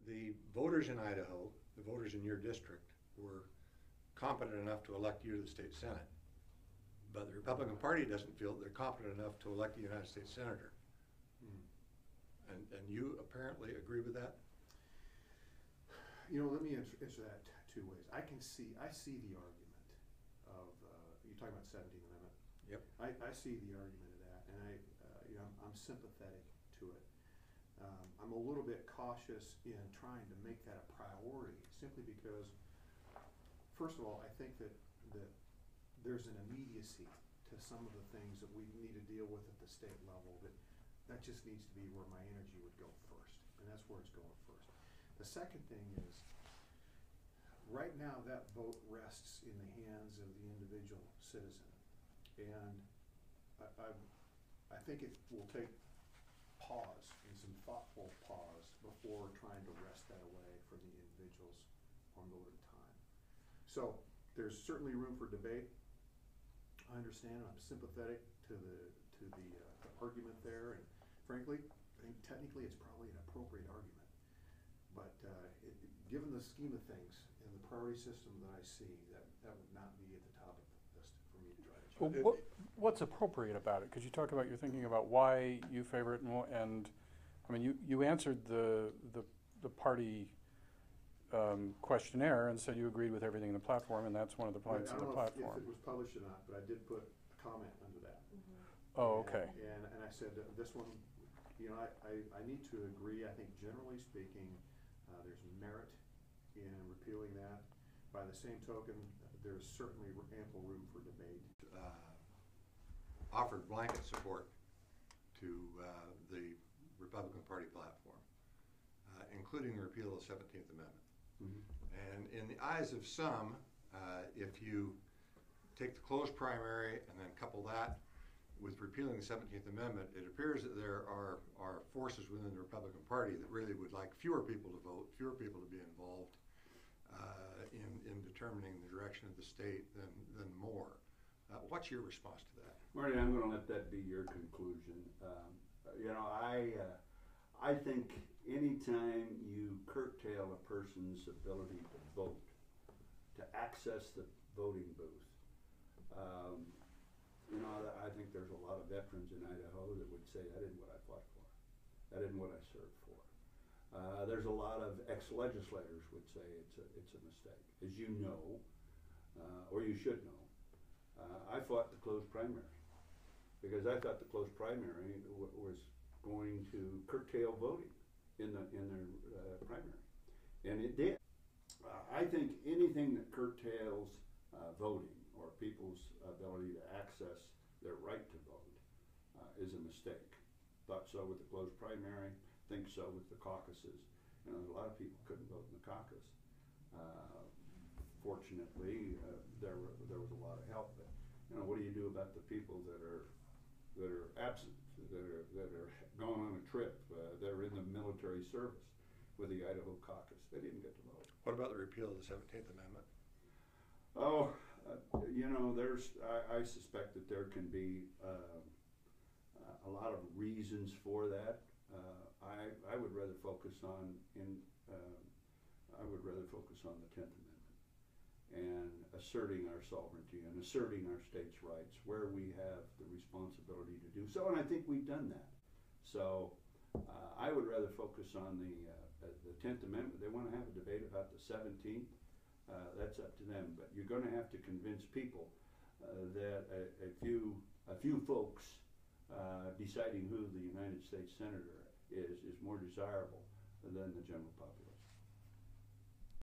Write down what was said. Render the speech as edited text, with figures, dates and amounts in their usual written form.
the voters in Idaho, the voters in your district, were competent enough to elect you to the state Senate. But the Republican Party doesn't feel they're competent enough to elect a United States Senator. And you apparently agree with that? You know, let me answer that two ways. I see the argument of, you're talking about 17th Amendment. Yep. I see the argument of that, and I'm sympathetic to it. I'm a little bit cautious in trying to make that a priority, simply because, first of all, I think that there's an immediacy to some of the things that we need to deal with at the state level that just needs to be where my energy would go first, and that's where it's going first. The second thing is, right now that vote rests in the hands of the individual citizen, and I think it will take pause and some thoughtful pause before trying to wrest that away from the individuals one vote at a time. So there's certainly room for debate. I understand, and I'm sympathetic to the argument there, and frankly, I think technically it's probably an appropriate argument. But given the scheme of things and the priority system that I see, that would not be at the top of the list for me to try to change. Well, what's appropriate about it? Because you talk about, you're thinking about why you favor it, and I mean, you answered the party questionnaire and said you agreed with everything in the platform, and that's one of the points in the platform. I don't know if it was published or not, but I did put a comment under that. Oh, okay. And I said this one, you know, I need to agree. I think generally speaking, there's merit in repealing that. By the same token, there's certainly ample room for debate. Offered blanket support to the Republican Party platform, including the repeal of the 17th Amendment. And in the eyes of some, if you take the closed primary and then couple that with repealing the 17th Amendment, it appears that there are forces within the Republican Party that really would like fewer people to vote, fewer people to be involved in determining the direction of the state than more. What's your response to that? Marty, I'm going to let that be your conclusion. You know, I think anytime you curtail a person's ability to vote, to access the voting booth, you know, I think there's a lot of veterans in Idaho that would say that isn't what I fought for. That isn't what I served for. There's a lot of ex-legislators would say it's a mistake. As you know, or you should know, I fought the closed primary because I thought the closed primary was going to curtail voting in their primary, and it did. I think anything that curtails voting or people's ability to access their right to vote is a mistake. Thought so with the closed primary, think so with the caucuses. You know, a lot of people couldn't vote in the caucus. Fortunately, there was a lot of help. But you know, what do you do about the people that are absent, that are going on a trip, that are in the military service with the Idaho caucus? They didn't get to vote. What about the repeal of the 17th Amendment? Oh, you know, I suspect that there can be a lot of reasons for that. I would rather focus on I would rather focus on the 10th Amendment and asserting our sovereignty and asserting our states' rights where we have the responsibility to do so, and I think we've done that. So I would rather focus on the 10th Amendment. They want to have a debate about the 17th. That's up to them, but you're going to have to convince people that a few folks deciding who the United States Senator is more desirable than the general population.